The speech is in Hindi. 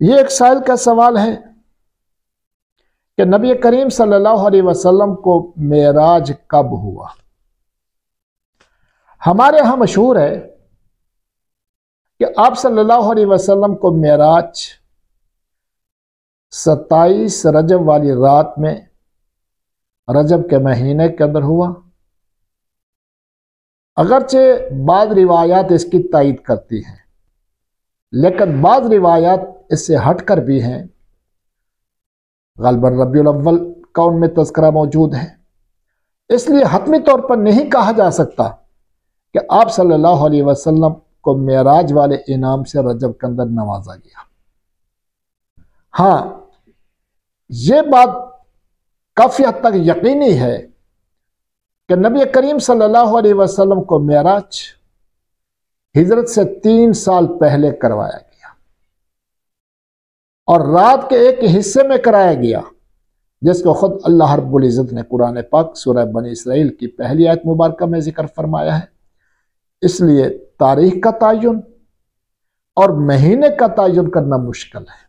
ये एक साइल का सवाल है कि नबी करीम सल्लल्लाहु अलैहि वसल्लम को मेराज कब हुआ। हमारे यहाँ मशहूर है कि आप सल्लल्लाहु अलैहि वसल्लम को मेराज 27 रजब वाली रात में रजब के महीने के अंदर हुआ। अगरचे बाद रिवायात इसकी तायीद करती हैं, लेकिन बाद रिवायात इससे हटकर भी हैं। गलबन रबीउल अव्वल का उनमें तज़किरा मौजूद है, इसलिए हतमी तौर पर नहीं कहा जा सकता कि आप सल्लल्लाहु अलैहि वसल्लम को मेराज वाले इनाम से रजब के अंदर नवाजा गया। हाँ, ये बात काफ़ी हद तक यकीनी है कि नबी करीम सल्लल्लाहु अलैहि वसल्लम को मेराज हिजरत से 3 साल पहले करवाया गया और रात के एक हिस्से में कराया गया, जिसको खुद अल्लाह रब्बुल इज़्ज़त ने कुरान पाक सूरह बनी इसराइल की पहली आयत मुबारक में जिक्र फरमाया है। इसलिए तारीख का तयन और महीने का तयन करना मुश्किल है।